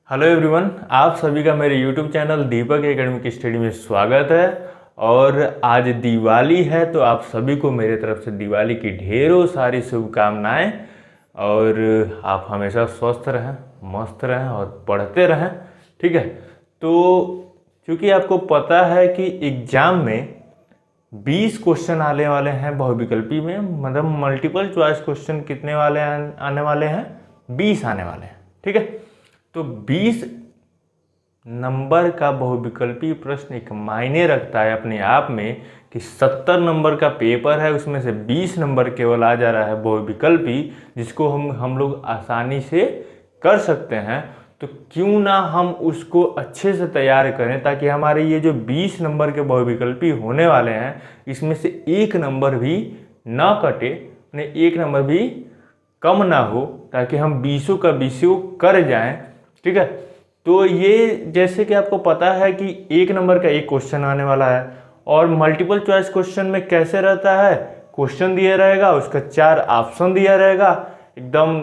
Hello everyone, आप सभी का मेरे यूट्यूब चैनल दीपक एकेडमिक स्टडी में स्वागत है। और आज दिवाली है तो आप सभी को मेरे तरफ से दिवाली की ढेरों सारी शुभकामनाएं। और आप हमेशा स्वस्थ रहें, मस्त रहें और पढ़ते रहें। ठीक है, तो क्योंकि आपको पता है कि एग्ज़ाम में 20 क्वेश्चन आने वाले हैं बहुविकल्पी में, मतलब मल्टीपल चॉइस क्वेश्चन कितने वाले आने वाले हैं? 20 आने वाले हैं। ठीक है, तो 20 नंबर का बहुविकल्पी प्रश्न एक मायने रखता है अपने आप में कि 70 नंबर का पेपर है, उसमें से 20 नंबर केवल आ जा रहा है बहुविकल्पी, जिसको हम लोग आसानी से कर सकते हैं। तो क्यों ना हम उसको अच्छे से तैयार करें ताकि हमारे ये जो 20 नंबर के बहुविकल्पी होने वाले हैं इसमें से एक नंबर भी ना कटे, एक नंबर भी कम ना हो, ताकि हम 20 का 20 कर जाएं। ठीक है, तो ये जैसे कि आपको पता है कि एक नंबर का एक क्वेश्चन आने वाला है। और मल्टीपल चॉइस क्वेश्चन में कैसे रहता है, क्वेश्चन दिया रहेगा, उसका 4 ऑप्शन दिया रहेगा। एकदम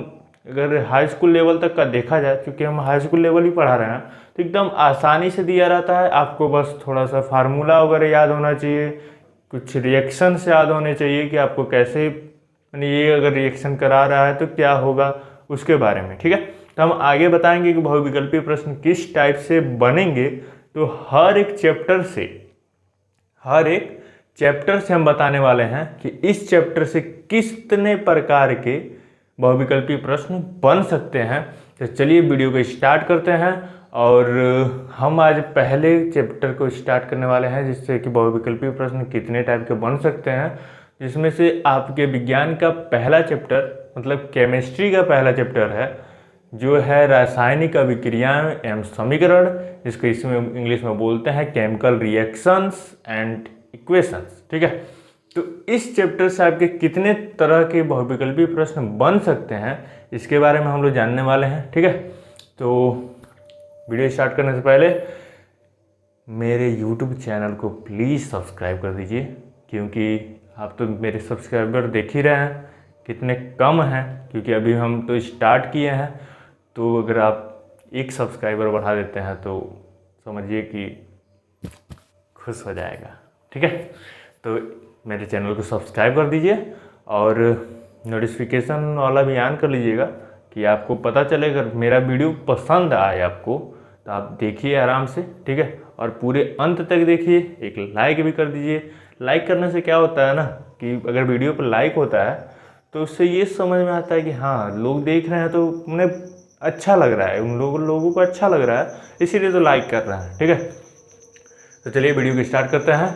अगर हाई स्कूल लेवल तक का देखा जाए, क्योंकि हम हाई स्कूल लेवल ही पढ़ा रहे हैं, तो एकदम आसानी से दिया रहता है। आपको बस थोड़ा सा फार्मूला वगैरह याद होना चाहिए, कुछ रिएक्शंस याद होने चाहिए कि आपको कैसे, ये अगर रिएक्शन करा रहा है तो क्या होगा उसके बारे में। ठीक है, तो हम आगे बताएंगे कि बहुविकल्पी प्रश्न किस टाइप से बनेंगे। तो हर एक चैप्टर से हम बताने वाले हैं कि इस चैप्टर से कितने प्रकार के बहुविकल्पी प्रश्न बन सकते हैं। तो चलिए वीडियो को स्टार्ट करते हैं। और हम आज पहले चैप्टर को स्टार्ट करने वाले हैं, जिससे कि बहुविकल्पी प्रश्न कितने टाइप के बन सकते हैं, जिसमें से आपके विज्ञान का पहला चैप्टर, मतलब केमिस्ट्री का पहला चैप्टर है, जो है रासायनिक अभिक्रियाएं एवं समीकरण, जिसको इसमें इंग्लिश में बोलते हैं केमिकल रिएक्शंस एंड इक्वेशंस। ठीक है, तो इस चैप्टर से आपके कितने तरह के बहुविकल्पी प्रश्न बन सकते हैं इसके बारे में हम लोग जानने वाले हैं। ठीक है, तो वीडियो स्टार्ट करने से पहले मेरे यूट्यूब चैनल को प्लीज़ सब्सक्राइब कर दीजिए, क्योंकि आप तो मेरे सब्सक्राइबर देख ही रहे हैं कितने कम हैं, क्योंकि अभी हम तो स्टार्ट किए हैं। तो अगर आप एक सब्सक्राइबर बढ़ा देते हैं तो समझिए कि खुश हो जाएगा। ठीक है, तो मेरे चैनल को सब्सक्राइब कर दीजिए और नोटिफिकेशन वाला भी ऑन कर लीजिएगा कि आपको पता चले। अगर मेरा वीडियो पसंद आए आपको तो आप देखिए आराम से। ठीक है, और पूरे अंत तक देखिए, एक लाइक भी कर दीजिए। लाइक करने से क्या होता है ना, कि अगर वीडियो पर लाइक होता है तो उससे ये समझ में आता है कि हाँ, लोग देख रहे हैं तो उन्हें अच्छा लग रहा है, उन लोगों को अच्छा लग रहा है, इसीलिए तो लाइक कर रहे हैं। ठीक है, तो चलिए वीडियो को स्टार्ट करते हैं।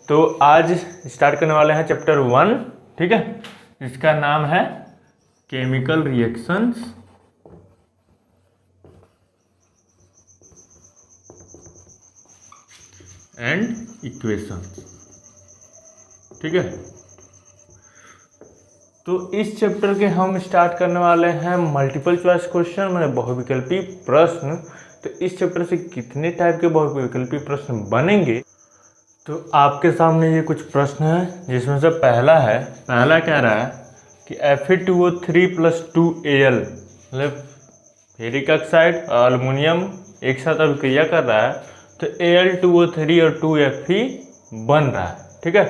तो आज स्टार्ट करने वाले हैं चैप्टर 1। ठीक है, जिसका नाम है केमिकल रिएक्शंस एंड इक्वेशंस। ठीक है, तो इस चैप्टर के हम स्टार्ट करने वाले हैं मल्टीपल चॉइस क्वेश्चन, मतलब बहुविकल्पी प्रश्न। तो इस चैप्टर से कितने टाइप के बहुविकल्पी प्रश्न बनेंगे, तो आपके सामने ये कुछ प्रश्न हैं, जिसमें से पहला कह रहा है कि Fe2O3 + 2Al, मतलब फेरिक ऑक्साइड और अल्युमिनियम एक साथ अभिक्रिया कर रहा है, तो Al2O3 और 2Fe बन रहा है। ठीक है,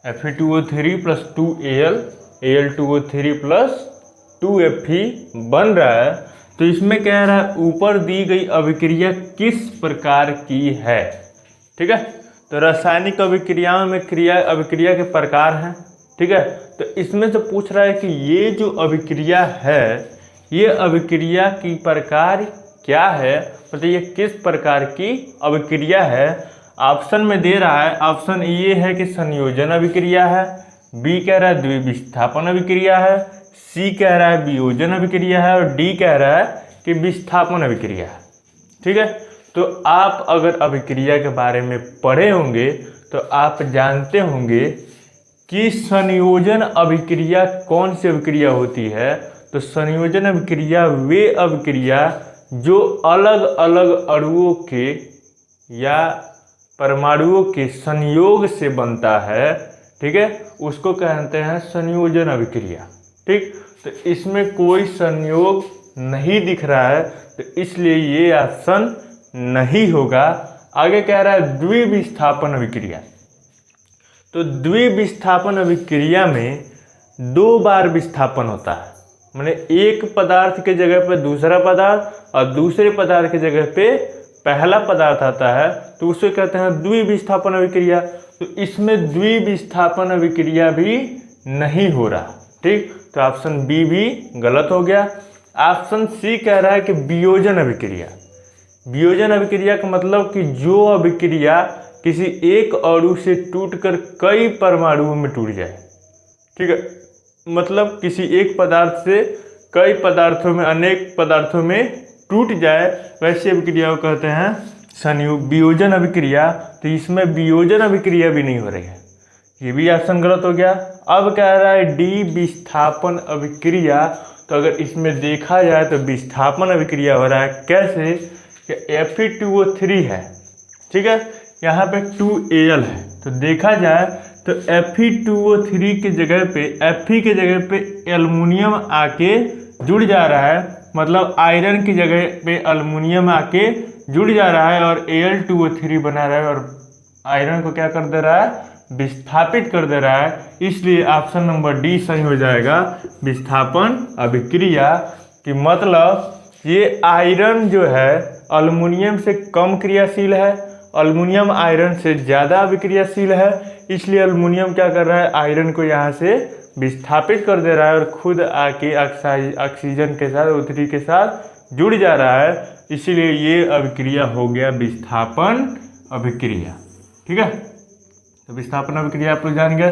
Fe2O3 + 2Al, Al2O3 + 2Fe बन रहा है। तो इसमें कह रहा है ऊपर दी गई अभिक्रिया किस प्रकार की है। ठीक है, तो रासायनिक अभिक्रियाओं में अभिक्रिया के प्रकार हैं। ठीक है, तो इसमें से पूछ रहा है कि ये जो अभिक्रिया है, ये अभिक्रिया की प्रकार क्या है, मतलब ये किस प्रकार की अभिक्रिया है। ऑप्शन में दे रहा है, ऑप्शन ए है कि संयोजन अभिक्रिया है, बी कह रहा है द्विविस्थापन अभिक्रिया है, सी कह रहा है वियोजन अभिक्रिया है, और डी कह रहा है कि विस्थापन अभिक्रिया है। ठीक है, तो आप अगर अभिक्रिया के बारे में पढ़े होंगे तो आप जानते होंगे कि संयोजन अभिक्रिया कौन सी अभिक्रिया होती है। तो संयोजन अभिक्रिया वे अभिक्रिया जो अलग अलग अणुओं के या परमाणुओं के संयोग से बनता है। ठीक है, उसको कहते हैं संयोजन अभिक्रिया। ठीक, तो इसमें कोई संयोग नहीं दिख रहा है, तो इसलिए ये ऑप्शन नहीं होगा। आगे कह रहा है द्विविस्थापन अभिक्रिया। तो द्विविस्थापन अभिक्रिया में 2 बार विस्थापन होता है, माने एक पदार्थ के जगह पे दूसरा पदार्थ और दूसरे पदार्थ के जगह पे पहला पदार्थ आता है, तो उसे कहते हैं द्विविस्थापन अभिक्रिया। तो इसमें द्विविस्थापन अभिक्रिया भी नहीं हो रहा। ठीक, तो ऑप्शन बी भी गलत हो गया। ऑप्शन सी कह रहा है कि वियोजन अभिक्रिया। वियोजन अभिक्रिया का मतलब कि जो अभिक्रिया किसी एक अणु से टूटकर कई परमाणुओं में टूट जाए। ठीक है, मतलब किसी एक पदार्थ से कई पदार्थों में, अनेक पदार्थों में टूट जाए, वैसी अभिक्रिया को कहते हैं संयोग वियोजन अभिक्रिया। तो इसमें वियोजन अभिक्रिया भी नहीं हो रही है, ये भी ऑप्शन गलत हो गया। अब कह रहा है डी विस्थापन अभिक्रिया। तो अगर इसमें देखा जाए तो विस्थापन अभिक्रिया हो रहा है। कैसे कि Fe2O3 है, ठीक है, यहाँ पे 2Al है, तो देखा जाए तो Fe2O3 के जगह पे, Fe के जगह पे एल्युमिनियम आके जुड़ जा रहा है, मतलब आयरन की जगह पे एल्युमिनियम आके जुड़ जा रहा है और Al2O3 बना रहा है और आयरन को क्या कर दे रहा है, विस्थापित कर दे रहा है। इसलिए ऑप्शन नंबर डी सही हो जाएगा, विस्थापन अभिक्रिया। कि मतलब ये आयरन जो है एल्युमिनियम से कम क्रियाशील है, एल्युमिनियम आयरन से ज़्यादा अभिक्रियाशील है, इसलिए एल्युमिनियम क्या कर रहा है, आयरन को यहाँ से विस्थापित कर दे रहा है और खुद आके ऑक्सीजन के साथ, O3 के साथ जुड़ जा रहा है। इसीलिए ये अभिक्रिया हो गया विस्थापन अभिक्रिया। ठीक है, तो विस्थापन अभिक्रिया आप लोग जान गए।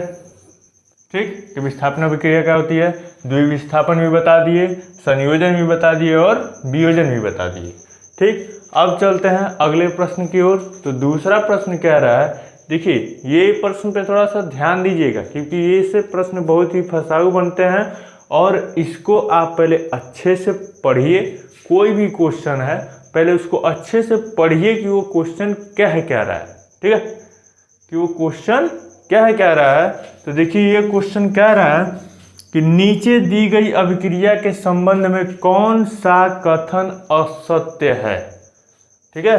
ठीक, कि विस्थापन अभिक्रिया क्या होती है, द्विविस्थापन भी बता दिए, संयोजन भी बता दिए और वियोजन भी बता दिए। ठीक, अब चलते हैं अगले प्रश्न की ओर। तो दूसरा प्रश्न कह रहा है, देखिए ये प्रश्न पे थोड़ा सा ध्यान दीजिएगा क्योंकि ये से प्रश्न बहुत ही फंसाऊ बनते हैं और इसको आप पहले अच्छे से पढ़िए। कोई भी क्वेश्चन है पहले उसको अच्छे से पढ़िए कि वो क्वेश्चन क्या है, क्या रहा है। ठीक है, कि वो क्वेश्चन क्या है, क्या रहा है। तो देखिए ये क्वेश्चन कह रहा है कि नीचे दी गई अभिक्रिया के संबंध में कौन सा कथन असत्य है। ठीक है,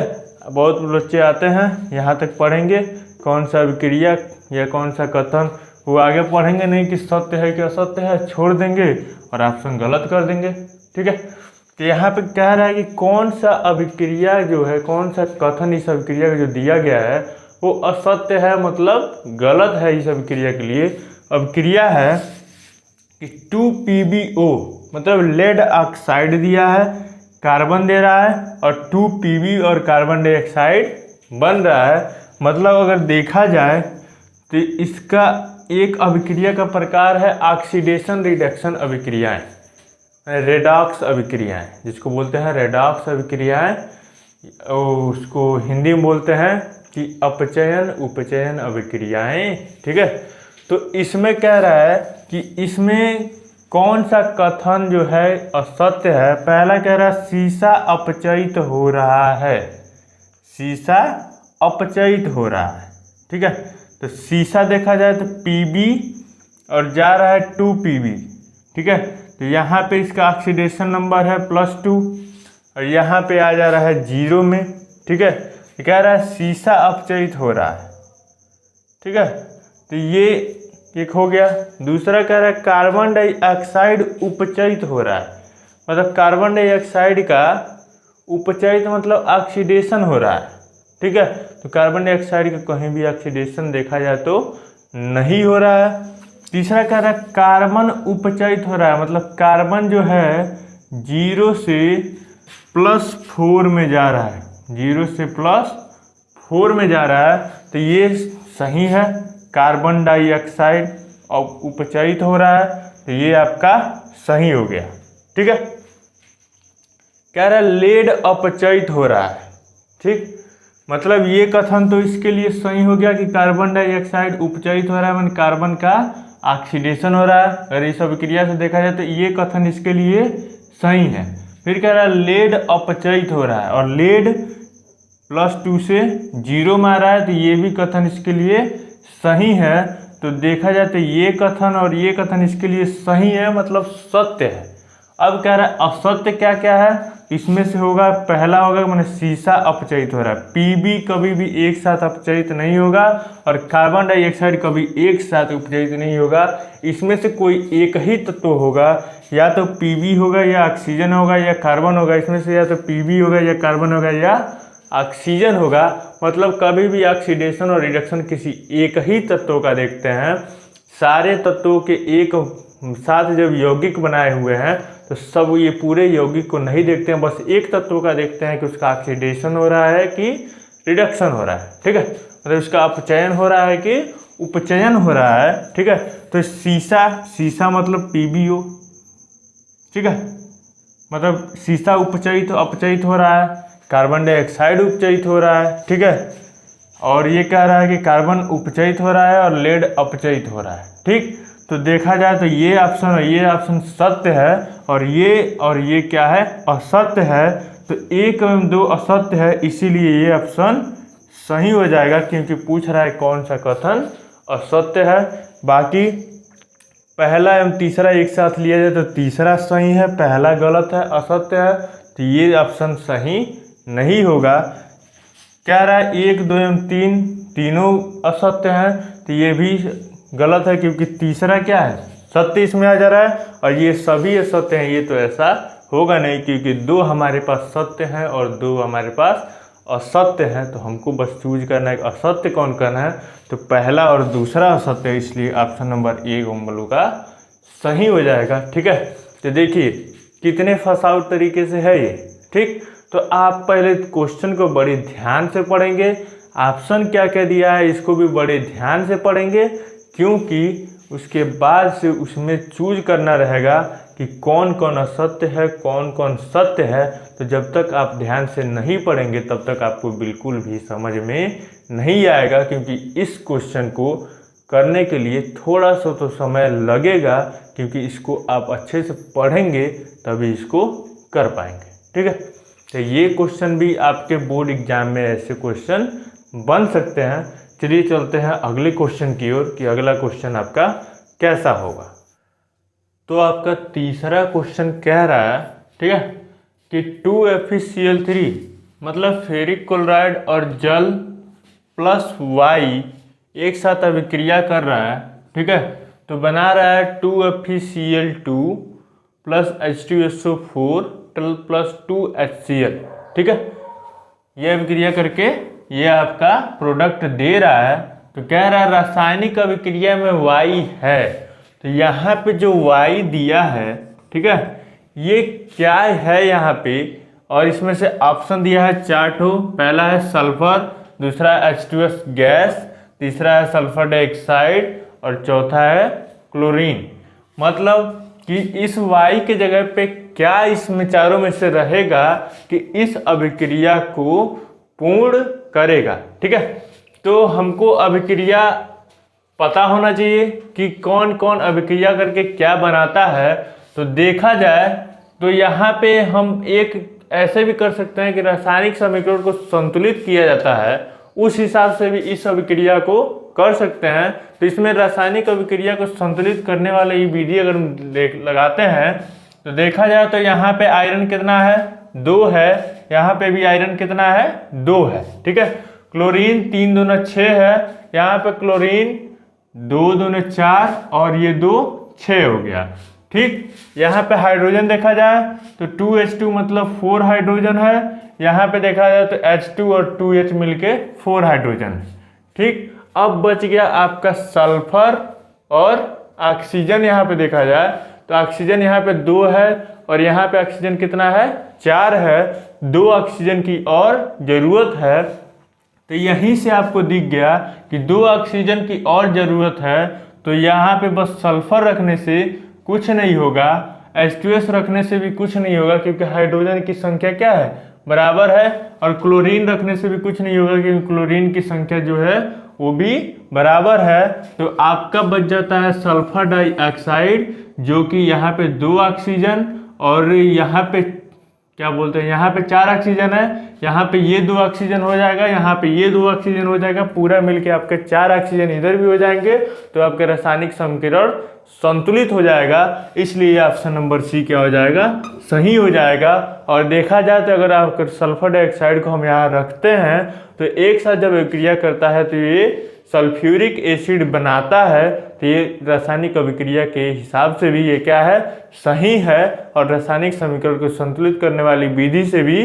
बहुत बच्चे आते हैं यहाँ तक पढ़ेंगे कौन सा अभिक्रिया या कौन सा कथन, वो आगे पढ़ेंगे नहीं कि सत्य है कि असत्य है, छोड़ देंगे और ऑप्शन गलत कर देंगे। ठीक है, तो यहाँ पे कह रहा है कि कौन सा अभिक्रिया जो है, कौन सा कथन इस अभिक्रिया का जो दिया गया है वो असत्य है, मतलब गलत है। इस अभिक्रिया के लिए अभिक्रिया है कि 2PbO मतलब लेड ऑक्साइड दिया है, कार्बन दे रहा है और 2Pb और कार्बन डाइऑक्साइड बन रहा है। मतलब अगर देखा जाए तो इसका एक अभिक्रिया का प्रकार है ऑक्सीडेशन रिडक्शन अभिक्रियाएं, रेडॉक्स अभिक्रियाएं, जिसको बोलते हैं रेडॉक्स अभिक्रियाएं। उसको हिंदी में बोलते हैं कि अपचयन उपचयन अभिक्रियाएं। ठीक है, तो इसमें कह रहा है कि इसमें कौन सा कथन जो है असत्य है। पहला कह रहा है सीसा अपचयित हो रहा है, सीसा अपचयित हो रहा है। ठीक है, तो सीसा देखा जाए तो Pb और जा रहा है 2Pb। ठीक है, तो यहाँ पे इसका ऑक्सीडेशन नंबर है +2 और यहाँ पे आ जा रहा है 0 में। ठीक है, तो कह रहा है सीसा अपचयित हो रहा है। ठीक है, तो ये एक हो गया। दूसरा कह रहा है कार्बन डाइऑक्साइड उपचयित हो रहा है, मतलब कार्बन डाइऑक्साइड का उपचयित मतलब ऑक्सीडेशन हो रहा है। ठीक है, तो कार्बन डाइऑक्साइड का कहीं भी ऑक्सीडेशन देखा जाए तो नहीं हो रहा है। तीसरा कह रहा है कार्बन उपचयित हो रहा है, मतलब कार्बन जो है 0 से +4 में जा रहा है, 0 से +4 में जा रहा है। तो ये सही है, कार्बन डाइऑक्साइड और उपचयित हो रहा है, तो ये आपका सही हो गया। ठीक है, कह रहा है लेड अपचयित हो रहा है। ठीक, मतलब ये कथन तो इसके लिए सही हो गया कि कार्बन डाइऑक्साइड उपचयित हो रहा है, मतलब कार्बन का ऑक्सीडेशन हो रहा है। अगर इस अभिक्रिया से देखा जाए तो ये कथन इसके लिए सही है। फिर कह रहा है लेड अपचयित हो रहा है और लेड +2 से 0 में आ रहा है, तो ये भी कथन इसके लिए सही है। तो देखा जाए तो ये कथन और ये कथन इसके लिए सही है, मतलब सत्य है। अब कह रहा है असत्य क्या क्या है, इसमें से होगा पहला होगा मैंने शीशा अपचयित हो रहा है, पीबी कभी भी एक साथ अपचयित नहीं होगा और कार्बन डाइऑक्साइड कभी एक साथ उपचयित नहीं होगा। इसमें से कोई एक ही तत्व होगा, या तो पीबी होगा या ऑक्सीजन होगा या कार्बन होगा। इसमें से या तो पीबी होगा या कार्बन होगा या ऑक्सीजन होगा। मतलब कभी भी ऑक्सीडेशन और रिडक्शन किसी एक ही तत्व का देखते हैं, सारे तत्वों के एक साथ जब यौगिक बनाए हुए हैं तो सब ये पूरे यौगिक को नहीं देखते हैं, बस एक तत्व का देखते हैं कि उसका ऑक्सीडेशन हो रहा है कि रिडक्शन हो रहा है। ठीक है, मतलब उसका अपचयन हो रहा है कि उपचयन हो रहा है। ठीक है, तो शीशा मतलब PbO। ठीक है, मतलब शीशा उपचयित अपचयित हो रहा है, कार्बन डाइऑक्साइड उपचयित हो रहा है। ठीक है, और ये कह रहा है कि कार्बन उपचयित हो रहा है और लेड अपचयित हो रहा है। ठीक, तो देखा जाए तो ये ऑप्शन सत्य है और ये क्या है, असत्य है। तो 1 एवं 2 असत्य है, इसीलिए ये ऑप्शन सही हो जाएगा, क्योंकि पूछ रहा है कौन सा कथन असत्य है। बाकी पहला एवं तीसरा एक साथ लिया जाए तो तीसरा सही है, पहला गलत है, असत्य है, तो ये ऑप्शन सही नहीं होगा। कह रहा है 1, 2 एवं 3 तीनों असत्य हैं, तो ये भी गलत है, क्योंकि तीसरा क्या है, सत्य इसमें आ जा रहा है और ये सभी असत्य हैं। ये तो ऐसा होगा नहीं, क्योंकि 2 हमारे पास सत्य हैं और 2 हमारे पास असत्य हैं। तो हमको बस चूज करना है कि असत्य कौन करना है, तो पहला और दूसरा असत्य है, इसलिए ऑप्शन नंबर 1 हम लोगों का सही हो जाएगा। ठीक है, तो देखिए कितने फसाऊ तरीके से है ये। ठीक, तो आप पहले क्वेश्चन को बड़े ध्यान से पढ़ेंगे, ऑप्शन क्या क्या दिया है इसको भी बड़े ध्यान से पढ़ेंगे, क्योंकि उसके बाद से उसमें चूज करना रहेगा कि कौन कौन असत्य है कौन कौन सत्य है। तो जब तक आप ध्यान से नहीं पढ़ेंगे तब तक आपको बिल्कुल भी समझ में नहीं आएगा, क्योंकि इस क्वेश्चन को करने के लिए थोड़ा सा तो समय लगेगा, क्योंकि इसको आप अच्छे से पढ़ेंगे तभी इसको कर पाएंगे। ठीक है, तो ये क्वेश्चन भी आपके बोर्ड एग्जाम में ऐसे क्वेश्चन बन सकते हैं। चलिए चलते हैं अगले क्वेश्चन की ओर कि अगला क्वेश्चन आपका कैसा होगा। तो आपका तीसरा क्वेश्चन कह रहा है, ठीक है, कि 2FeCl3 मतलब फेरिक क्लोराइड और जल प्लस Y एक साथ अभिक्रिया कर रहा है। ठीक है, तो बना रहा है 2FeCl2 plus H2SO4 plus 2HCl। ठीक है, ये अभिक्रिया करके ये आपका प्रोडक्ट दे रहा है। तो कह रहा है रासायनिक अभिक्रिया में Y है, तो यहाँ पे जो Y दिया है, ठीक है, ये क्या है यहाँ पे, और इसमें से ऑप्शन दिया है 4 ठो। पहला है सल्फर, दूसरा है H2S गैस, तीसरा है सल्फर डाइऑक्साइड और चौथा है क्लोरीन। मतलब कि इस Y के जगह पे क्या इसमें चारों में से रहेगा कि इस अभिक्रिया को पूर्ण करेगा। ठीक है, तो हमको अभिक्रिया पता होना चाहिए कि कौन कौन अभिक्रिया करके क्या बनाता है। तो देखा जाए तो यहाँ पे हम एक ऐसे भी कर सकते हैं कि रासायनिक समीकरण को संतुलित किया जाता है, उस हिसाब से भी इस अभिक्रिया को कर सकते हैं। तो इसमें रासायनिक अभिक्रिया को संतुलित करने वाले ये विधि अगर लगाते हैं तो देखा जाए तो यहाँ पे आयरन कितना है, 2 है, यहाँ पे भी आयरन कितना है, 2 है। ठीक है, क्लोरीन 3 दूना 6 है, यहाँ पे क्लोरीन 2 दूना 4 और ये 2 6 हो गया। ठीक, यहाँ पे हाइड्रोजन देखा जाए तो 2H2 मतलब 4 हाइड्रोजन है, यहाँ पे देखा जाए तो H2 और 2H मिलके 4 हाइड्रोजन। ठीक, अब बच गया आपका सल्फर और ऑक्सीजन। यहाँ पे देखा जाए तो ऑक्सीजन यहाँ पे 2 है और यहाँ पे ऑक्सीजन कितना है, 4 है, 2 ऑक्सीजन की और जरूरत है। तो यहीं से आपको दिख गया कि 2 ऑक्सीजन की और जरूरत है, तो यहाँ पे बस सल्फर रखने से कुछ नहीं होगा, H2S रखने से भी कुछ नहीं होगा क्योंकि हाइड्रोजन की संख्या क्या है, बराबर है, और क्लोरीन रखने से भी कुछ नहीं होगा क्योंकि क्लोरीन की संख्या जो है वो भी बराबर है। तो आपका बच जाता है सल्फर डाइऑक्साइड, जो कि यहाँ पे 2 ऑक्सीजन और यहाँ पे क्या बोलते हैं, यहाँ पे 4 ऑक्सीजन है, यहाँ पे ये 2 ऑक्सीजन हो जाएगा, यहाँ पे ये 2 ऑक्सीजन हो जाएगा, पूरा मिलके आपके 4 ऑक्सीजन इधर भी हो जाएंगे, तो आपके रासायनिक समीकरण संतुलित हो जाएगा। इसलिए ऑप्शन नंबर सी क्या हो जाएगा, सही हो जाएगा। और देखा जाए तो अगर आप सल्फर डाइऑक्साइड को हम यहाँ रखते हैं तो एक साथ जब अभिक्रिया करता है तो ये सल्फ्यूरिक एसिड बनाता है, तो ये रासायनिक अभिक्रिया के हिसाब से भी ये क्या है, सही है। और रासायनिक समीकरण को संतुलित करने वाली विधि से भी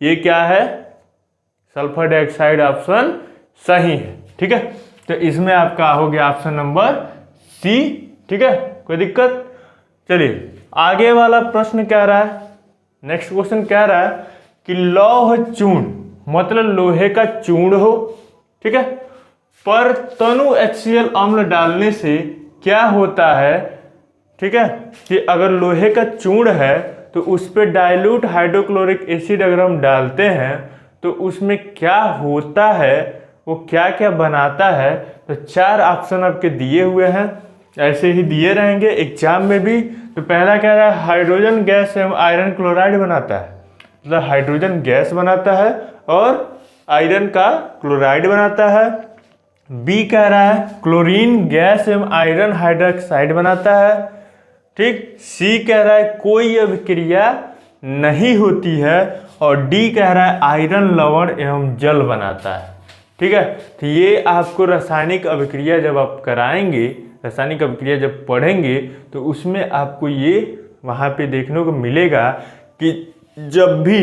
ये क्या है, सल्फर डाइऑक्साइड ऑप्शन सही है। ठीक है, तो इसमें आपका हो गया ऑप्शन नंबर सी। ठीक है, कोई दिक्कत। चलिए आगे वाला प्रश्न क्या रहा है, नेक्स्ट क्वेश्चन क्या रहा है कि लौह चूर्ण मतलब लोहे का चूर्ण हो, ठीक है, पर तनु HCl अम्ल डालने से क्या होता है। ठीक है, कि अगर लोहे का चूर्ण है तो उस पर डाइल्यूट हाइड्रोक्लोरिक एसिड अगर हम डालते हैं तो उसमें क्या होता है, वो क्या क्या बनाता है। तो 4 ऑप्शन आपके दिए हुए हैं, ऐसे ही दिए रहेंगे एग्जाम में भी। तो पहला क्या है, हाइड्रोजन गैस एवं आयरन क्लोराइड बनाता है, मतलब हाइड्रोजन गैस बनाता है और आयरन का क्लोराइड बनाता है। बी कह रहा है क्लोरीन गैस एवं आयरन हाइड्रोक्साइड बनाता है। ठीक, सी कह रहा है कोई अभिक्रिया नहीं होती है, और डी कह रहा है आयरन लवण एवं जल बनाता है। ठीक है, तो ये आपको रासायनिक अभिक्रिया जब आप कराएंगे, रासायनिक अभिक्रिया जब पढ़ेंगे तो उसमें आपको ये वहाँ पे देखने को मिलेगा कि जब भी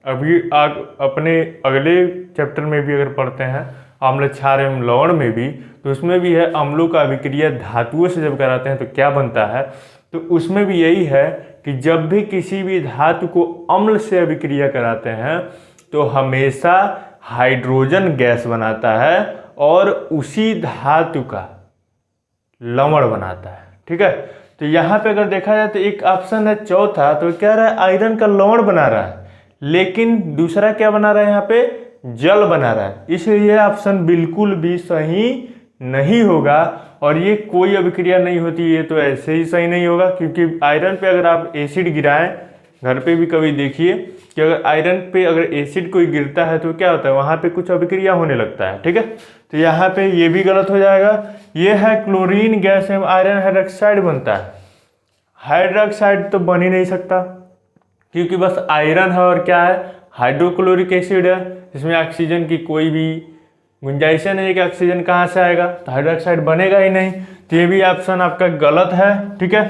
अभी आप अपने अगले चैप्टर में भी अगर पढ़ते हैं अम्ल क्षार एवं लवण में भी, तो उसमें भी है अम्लों का अभिक्रिया धातुओं से जब कराते हैं तो क्या बनता है। तो उसमें भी यही है कि जब भी किसी भी धातु को अम्ल से अभिक्रिया कराते हैं तो हमेशा हाइड्रोजन गैस बनाता है और उसी धातु का लवण बनाता है। ठीक है, तो यहाँ पे अगर देखा जाए तो एक ऑप्शन है चौथा, तो क्या रहा है आयरन का लवण बना रहा है, लेकिन दूसरा क्या बना रहा है, यहाँ पे जल बना रहा है। इसलिए ऑप्शन बिल्कुल भी सही नहीं होगा, और ये कोई अभिक्रिया नहीं होती, ये तो ऐसे ही सही नहीं होगा। क्योंकि आयरन पे अगर आप एसिड गिराएं, घर पे भी कभी देखिए कि अगर आयरन पे अगर एसिड कोई गिरता है तो क्या होता है, वहाँ पे कुछ अभिक्रिया होने लगता है। ठीक है, तो यहाँ पे ये भी गलत हो जाएगा। ये है क्लोरीन गैस एवं आयरन हाइड्रोक्साइड बनता है, हाइड्रोक्साइड तो बन ही नहीं सकता क्योंकि बस आयरन है और क्या है, हाइड्रोक्लोरिक एसिड है, इसमें ऑक्सीजन की कोई भी गुंजाइश नहीं है कि ऑक्सीजन कहाँ से आएगा, तो हाइड्रोक्साइड बनेगा ही नहीं। तो ये भी ऑप्शन आपका गलत है। ठीक है,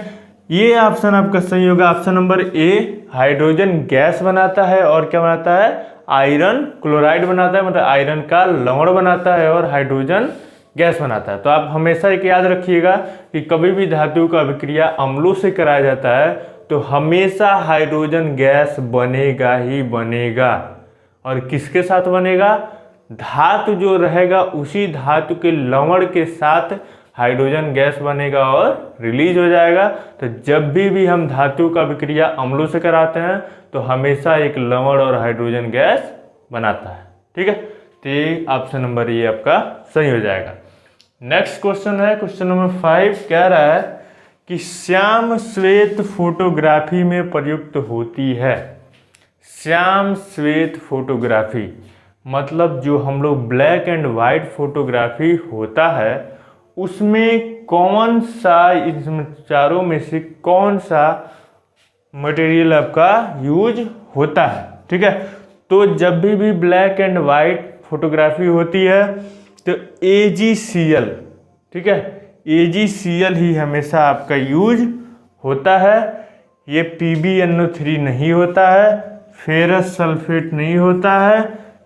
ये ऑप्शन आपका सही होगा, option number A hydrogen gas बनाता है और क्या बनाता है, आयरन क्लोराइड बनाता है, मतलब आयरन का लवण बनाता है और हाइड्रोजन गैस बनाता है। तो आप हमेशा एक याद रखिएगा कि कभी भी धातु का अभिक्रिया अम्लों से कराया जाता है तो हमेशा हाइड्रोजन गैस बनेगा ही बनेगा। और किसके साथ बनेगा, धातु जो रहेगा उसी धातु के लवण के साथ हाइड्रोजन गैस बनेगा और रिलीज हो जाएगा। तो जब भी हम धातु का अभिक्रिया अम्लों से कराते हैं तो हमेशा एक लवण और हाइड्रोजन गैस बनाता है। ठीक है, तो ये ऑप्शन नंबर ये आपका सही हो जाएगा। नेक्स्ट क्वेश्चन है क्वेश्चन नंबर 5, कह रहा है कि श्याम श्वेत फोटोग्राफी में प्रयुक्त होती है। श्याम श्वेत फोटोग्राफी मतलब जो हम लोग ब्लैक एंड वाइट फोटोग्राफी होता है उसमें कौन सा, इसमें चारों में से कौन सा मटेरियल आपका यूज होता है। ठीक है, तो जब भी ब्लैक एंड वाइट फोटोग्राफी होती है तो AgCl, ठीक है, AgCl ही हमेशा आपका यूज होता है। ये PbNO3 नहीं होता है, फेरस सल्फेट नहीं होता है,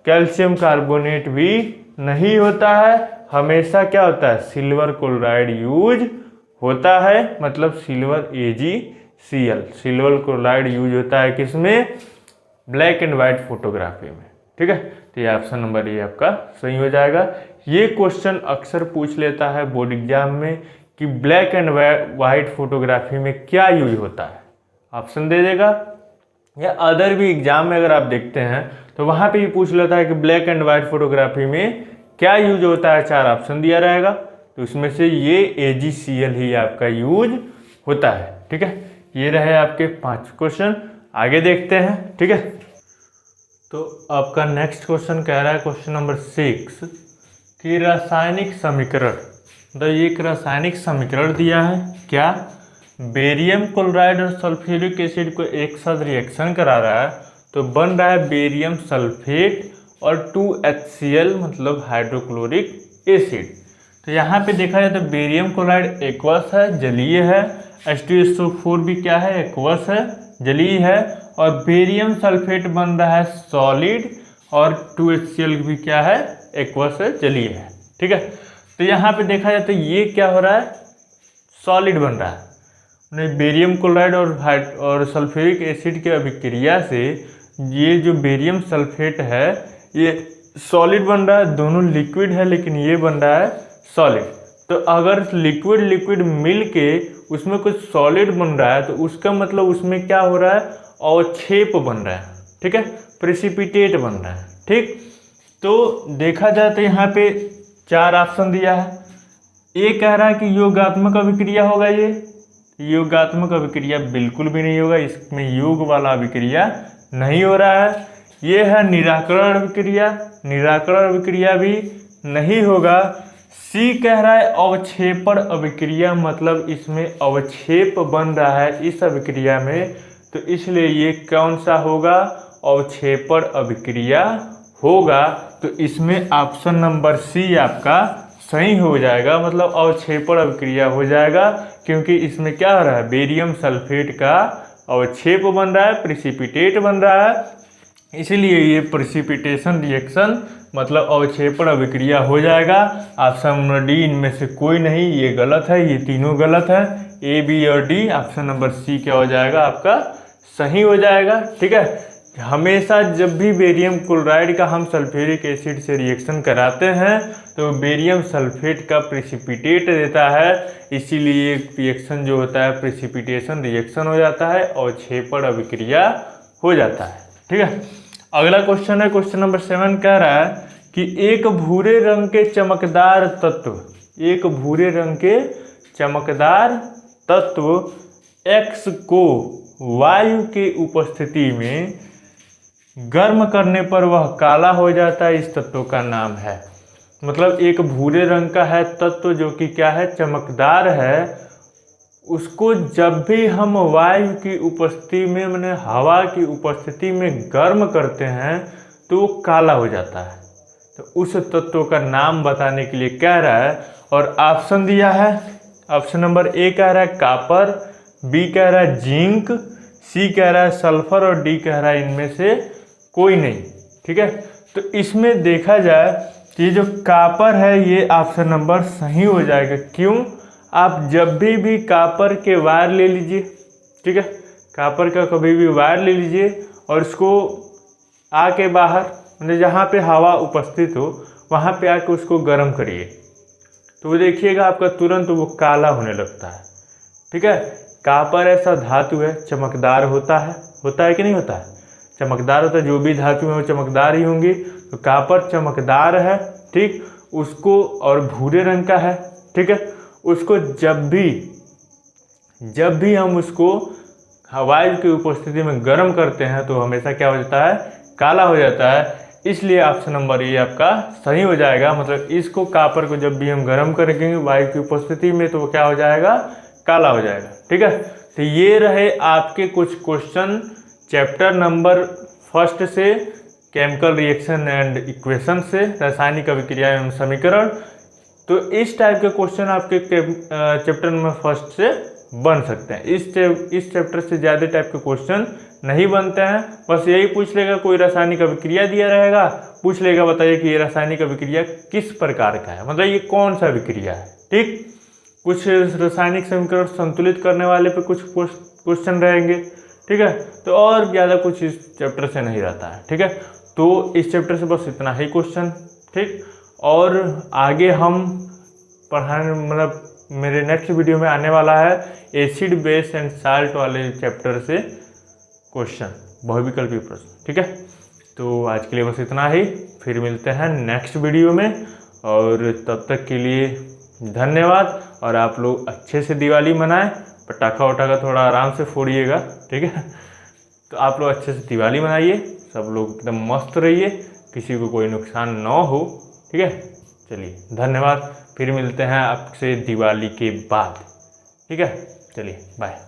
कैल्शियम कार्बोनेट भी नहीं होता है, हमेशा क्या होता है, सिल्वर क्लोराइड यूज होता है, मतलब silver AgCl, silver chloride use होता है किसमें, ब्लैक एंड वाइट फोटोग्राफी में। ठीक है, तो ये ऑप्शन नंबर ये आपका सही हो जाएगा। ये क्वेश्चन अक्सर पूछ लेता है बोर्ड एग्जाम में कि ब्लैक एंड वाइट फोटोग्राफी में क्या यूज होता है, ऑप्शन दे देगा। या अदर भी एग्जाम में अगर आप देखते हैं तो वहाँ पे भी पूछ लेता है कि ब्लैक एंड वाइट फोटोग्राफी में क्या यूज होता है, 4 ऑप्शन दिया रहेगा, तो उसमें से ये AgCl ही आपका यूज होता है। ठीक है, ये रहे आपके 5 क्वेश्चन। आगे देखते हैं। ठीक है, तो आपका नेक्स्ट क्वेश्चन कह रहा है क्वेश्चन नंबर 6 कि रासायनिक समीकरण, तो एक रासायनिक समीकरण दिया है क्या, बेरियम क्लोराइड और सल्फ्यूरिक एसिड को एक साथ रिएक्शन करा रहा है तो बन रहा है बेरियम सल्फेट और 2HCl मतलब हाइड्रोक्लोरिक एसिड। तो यहाँ पे देखा जाए तो बेरियम क्लोराइड एक्वस है, जलीय है, H2SO4 भी क्या है, एक्वस है, जलीय है, और बेरियम सल्फेट बन रहा है सॉलिड और 2HCl भी क्या है, एक्वस है, जलीय है। ठीक है, तो यहाँ पे देखा जाए तो ये क्या हो रहा है, सॉलिड बन रहा है। बेरियम क्लोराइड और सल्फ्यूरिक एसिड की अभिक्रिया से ये जो बेरियम सल्फेट है ये सॉलिड बन रहा है, दोनों लिक्विड है लेकिन ये बन रहा है सॉलिड। तो अगर लिक्विड लिक्विड मिल के उसमें कुछ सॉलिड बन रहा है तो उसका मतलब उसमें क्या हो रहा है, अवक्षेप बन रहा है। ठीक है, प्रेसिपिटेट बन रहा है। ठीक, तो देखा जाए तो यहाँ पे 4 ऑप्शन दिया है। ये कह रहा है कि योगात्मक अभिक्रिया होगा, ये योगात्मक अभिक्रिया बिल्कुल भी नहीं होगा, इसमें योग वाला अभिक्रिया नहीं हो रहा है। ये है निराकरण अभिक्रिया, निराकरण अभिक्रिया भी नहीं होगा। सी कह रहा है अवक्षेपण अभिक्रिया, मतलब इसमें अवक्षेप बन रहा है इस अभिक्रिया में, तो इसलिए ये कौन सा होगा, अवक्षेपण अभिक्रिया होगा। तो इसमें ऑप्शन नंबर सी आपका सही हो जाएगा, मतलब अवक्षेपण अभिक्रिया हो जाएगा, क्योंकि इसमें क्या हो रहा है, बेरियम सल्फेट का अवक्षेप बन रहा है, प्रेसिपिटेट बन रहा है, इसलिए ये प्रेसिपिटेशन रिएक्शन मतलब अवक्षेपण अभिक्रिया हो जाएगा। ऑप्शन नंबर डी इनमें से कोई नहीं, ये गलत है, ये तीनों गलत है, ए बी और डी। ऑप्शन नंबर सी क्या हो जाएगा, आपका सही हो जाएगा। ठीक है, हमेशा जब भी बेरियम क्लोराइड का हम सल्फ्यूरिक एसिड से रिएक्शन कराते हैं तो बेरियम सल्फेट का प्रेसिपिटेट देता है, इसीलिए रिएक्शन जो होता है प्रेसिपिटेशन रिएक्शन हो जाता है, अवक्षेपण अभिक्रिया हो जाता है। ठीक है, अगला क्वेश्चन है क्वेश्चन नंबर 7 कह रहा है कि एक भूरे रंग के चमकदार तत्व, एक भूरे रंग के चमकदार तत्व X को वायु के उपस्थिति में गर्म करने पर वह काला हो जाता है, इस तत्व का नाम है। मतलब एक भूरे रंग का है तत्व जो कि क्या है, चमकदार है, उसको जब भी हम वायु की उपस्थिति में माने हवा की उपस्थिति में गर्म करते हैं तो वो काला हो जाता है। तो उस तत्व का नाम बताने के लिए कह रहा है, और ऑप्शन दिया है, ऑप्शन नंबर ए कह रहा है कापर, बी कह रहा है जिंक, सी कह रहा है सल्फर और डी कह रहा है इनमें से कोई नहीं। ठीक है, तो इसमें देखा जाए कि जो कापर है ये ऑप्शन नंबर सही हो जाएगा। क्यों, आप जब भी कापर के वायर ले लीजिए, ठीक है, कापर का कभी भी वायर ले लीजिए और इसको आके बाहर मतलब जहाँ पे हवा उपस्थित हो वहाँ पे आके उसको गर्म करिए, तो वो देखिएगा आपका तुरंत वो काला होने लगता है। ठीक है, कापर ऐसा धातु है, चमकदार होता है कि नहीं होता है, चमकदार होता है, जो भी धातु है वो चमकदार ही होंगी। तो कापर चमकदार है, ठीक, उसको और भूरे रंग का है। ठीक है, उसको जब भी हम उसको वायु की उपस्थिति में गर्म करते हैं तो हमेशा क्या हो जाता है, काला हो जाता है। इसलिए ऑप्शन नंबर ये आपका सही हो जाएगा। मतलब इसको कापर को जब भी हम गर्म करेंगे वायु की उपस्थिति में तो वो क्या हो जाएगा, काला हो जाएगा। ठीक है, तो ये रहे आपके कुछ क्वेश्चन चैप्टर नंबर 1 से, केमिकल रिएक्शन एंड इक्वेशन से, रासायनिक अभिक्रिया एवं समीकरण। तो इस टाइप के क्वेश्चन आपके चैप्टर नंबर 1 से बन सकते हैं। इस चैप्टर से ज़्यादा टाइप के क्वेश्चन नहीं बनते हैं। बस यही पूछ लेगा, कोई रासायनिक अभिक्रिया दिया रहेगा, पूछ लेगा बताइए कि ये रासायनिक अभिक्रिया किस प्रकार का है, मतलब ये कौन सा अभिक्रिया है। ठीक, कुछ रासायनिक समीकरण संतुलित करने वाले पे कुछ क्वेश्चन रहेंगे। ठीक है, तो और ज़्यादा कुछ इस चैप्टर से नहीं रहता है। ठीक है, तो इस चैप्टर से बस इतना ही क्वेश्चन। ठीक, और आगे हम पढ़ाने मतलब मेरे नेक्स्ट वीडियो में आने वाला है एसिड बेस एंड साल्ट वाले चैप्टर से क्वेश्चन, बहुविकल्पी प्रश्न। ठीक है, तो आज के लिए बस इतना ही, फिर मिलते हैं नेक्स्ट वीडियो में, और तब तक के लिए धन्यवाद। और आप लोग अच्छे से दिवाली मनाएं, पटाखा वटाखा थोड़ा आराम से फोड़िएगा। ठीक है। तो आप लोग अच्छे से दिवाली मनाइए, सब लोग एकदम मस्त रहिए, किसी को कोई नुकसान ना हो। ठीक है, चलिए धन्यवाद, फिर मिलते हैं आपसे दिवाली के बाद। ठीक है, चलिए बाय।